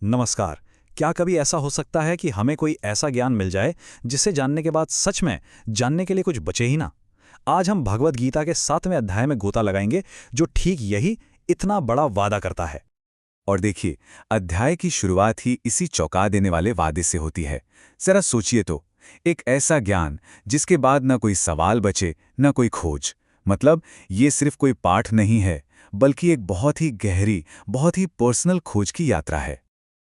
नमस्कार। क्या कभी ऐसा हो सकता है कि हमें कोई ऐसा ज्ञान मिल जाए जिसे जानने के बाद सच में जानने के लिए कुछ बचे ही ना। आज हम भगवद गीता के 7वें अध्याय में गोता लगाएंगे, जो ठीक यही इतना बड़ा वादा करता है। और देखिए, अध्याय की शुरुआत ही इसी चौंका देने वाले वादे से होती है। जरा सोचिए तो, एक ऐसा ज्ञान जिसके बाद न कोई सवाल बचे न कोई खोज। मतलब ये सिर्फ कोई पाठ नहीं है, बल्कि एक बहुत ही गहरी, बहुत ही पर्सनल खोज की यात्रा है।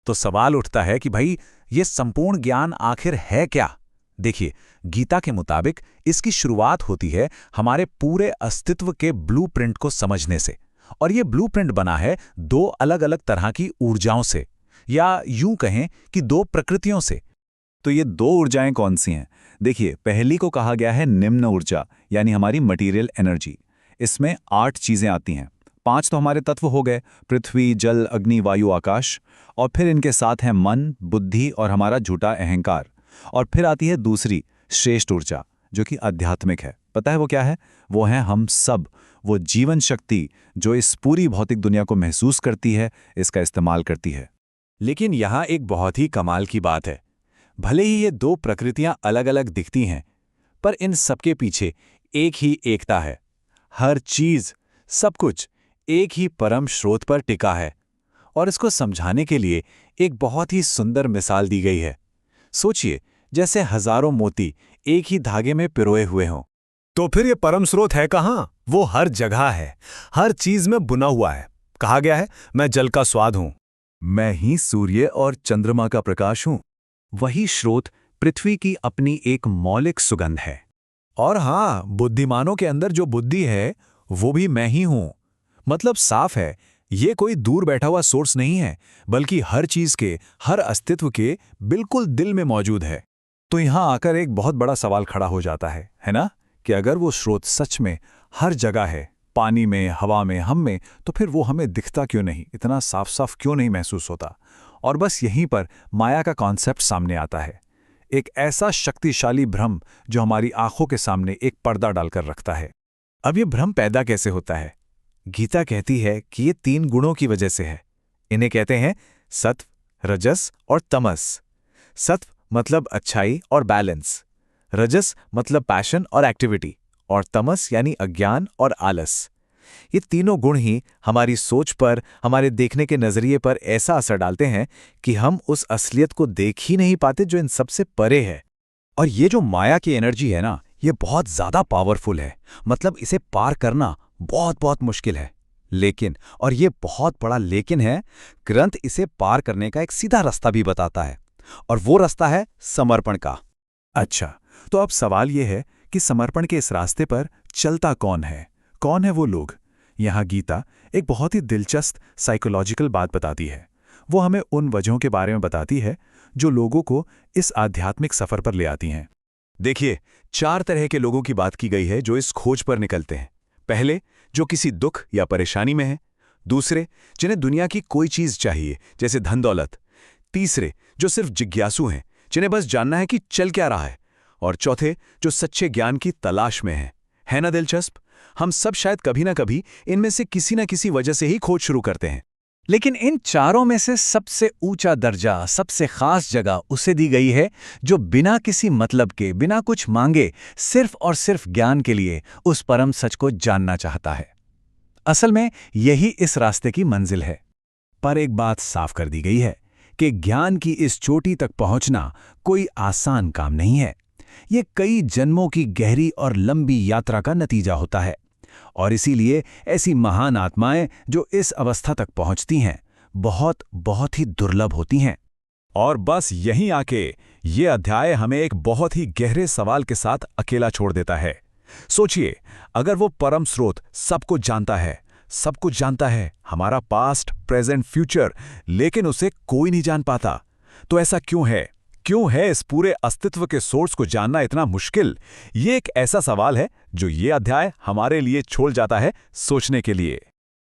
तो सवाल उठता है कि भाई, ये संपूर्ण ज्ञान आखिर है क्या? देखिए, गीता के मुताबिक इसकी शुरुआत होती है हमारे पूरे अस्तित्व के ब्लूप्रिंट को समझने से। और ये ब्लूप्रिंट बना है दो अलग अलग तरह की ऊर्जाओं से, या यूं कहें कि दो प्रकृतियों से। तो ये दो ऊर्जाएं कौन सी हैं? देखिए, पहली को कहा गया है निम्न ऊर्जा, यानी हमारी मटीरियल एनर्जी। इसमें 8 चीजें आती हैं। 5 तो हमारे तत्व हो गए, पृथ्वी, जल, अग्नि, वायु, आकाश। और फिर इनके साथ हैं मन, बुद्धि और हमारा झूठा अहंकार। और फिर आती है दूसरी, श्रेष्ठ ऊर्जा, जो कि आध्यात्मिक है। पता है वो क्या है? वो है हम सब, वो जीवन शक्ति जो इस पूरी भौतिक दुनिया को महसूस करती है, इसका इस्तेमाल करती है। लेकिन यहाँ एक बहुत ही कमाल की बात है। भले ही ये दो प्रकृतियां अलग अलग दिखती हैं, पर इन सबके पीछे एक ही एकता है। हर चीज, सब कुछ एक ही परम स्रोत पर टिका है। और इसको समझाने के लिए एक बहुत ही सुंदर मिसाल दी गई है। सोचिए, जैसे हजारों मोती एक ही धागे में पिरोए हुए हों। तो फिर ये परम स्रोत है कहाँ? वो हर जगह है, हर चीज में बुना हुआ है। कहा गया है, मैं जल का स्वाद हूं। मैं ही सूर्य और चंद्रमा का प्रकाश हूं। वही स्रोत पृथ्वी की अपनी एक मौलिक सुगंध है। और हां, बुद्धिमानों के अंदर जो बुद्धि है वो भी मैं ही हूं। मतलब साफ है, ये कोई दूर बैठा हुआ सोर्स नहीं है, बल्कि हर चीज के, हर अस्तित्व के बिल्कुल दिल में मौजूद है। तो यहां आकर एक बहुत बड़ा सवाल खड़ा हो जाता है ना? कि अगर वो स्रोत सच में हर जगह है, पानी में, हवा में, हम में, तो फिर वो हमें दिखता क्यों नहीं, इतना साफ साफ क्यों नहीं महसूस होता? और बस यहीं पर माया का कॉन्सेप्ट सामने आता है। एक ऐसा शक्तिशाली भ्रम जो हमारी आंखों के सामने एक पर्दा डालकर रखता है। अब ये भ्रम पैदा कैसे होता है? गीता कहती है कि ये 3 गुणों की वजह से है। इन्हें कहते हैं सत्व, रजस और तमस। सत्व मतलब अच्छाई और बैलेंस, रजस मतलब पैशन और एक्टिविटी, और तमस यानी अज्ञान और आलस। ये तीनों गुण ही हमारी सोच पर, हमारे देखने के नजरिए पर ऐसा असर डालते हैं कि हम उस असलियत को देख ही नहीं पाते जो इन सबसे परे है। और ये जो माया की एनर्जी है ना, ये बहुत ज्यादा पावरफुल है। मतलब इसे पार करना बहुत बहुत मुश्किल है। लेकिन, और ये बहुत बड़ा लेकिन है, ग्रंथ इसे पार करने का एक सीधा रास्ता भी बताता है। और वो रास्ता है समर्पण का। अच्छा, तो अब सवाल यह है कि समर्पण के इस रास्ते पर चलता कौन है? कौन है वो लोग? यहाँ गीता एक बहुत ही दिलचस्प साइकोलॉजिकल बात बताती है। वो हमें उन वजहों के बारे में बताती है जो लोगों को इस आध्यात्मिक सफर पर ले आती हैं। देखिए, 4 तरह के लोगों की बात की गई है जो इस खोज पर निकलते हैं। पहले, जो किसी दुख या परेशानी में हैं। दूसरे, जिन्हें दुनिया की कोई चीज चाहिए, जैसे धन दौलत। तीसरे, जो सिर्फ जिज्ञासु हैं, जिन्हें बस जानना है कि चल क्या रहा है। और चौथे, जो सच्चे ज्ञान की तलाश में हैं। है ना दिलचस्प? हम सब शायद कभी ना कभी इनमें से किसी ना किसी वजह से ही खोज शुरू करते हैं। लेकिन इन चारों में से सबसे ऊंचा दर्जा, सबसे खास जगह उसे दी गई है जो बिना किसी मतलब के, बिना कुछ मांगे, सिर्फ और सिर्फ ज्ञान के लिए उस परम सच को जानना चाहता है। असल में यही इस रास्ते की मंजिल है। पर एक बात साफ कर दी गई है कि ज्ञान की इस चोटी तक पहुंचना कोई आसान काम नहीं है। ये कई जन्मों की गहरी और लंबी यात्रा का नतीजा होता है। और इसीलिए ऐसी महान आत्माएं जो इस अवस्था तक पहुंचती हैं, बहुत बहुत ही दुर्लभ होती हैं। और बस यहीं आके ये अध्याय हमें एक बहुत ही गहरे सवाल के साथ अकेला छोड़ देता है। सोचिए, अगर वो परम स्रोत सब कुछ जानता है, सब कुछ जानता है, हमारा पास्ट, प्रेजेंट, फ्यूचर, लेकिन उसे कोई नहीं जान पाता, तो ऐसा क्यों है? क्यों है इस पूरे अस्तित्व के सोर्स को जानना इतना मुश्किल? ये एक ऐसा सवाल है जो ये अध्याय हमारे लिए छोड़ जाता है सोचने के लिए।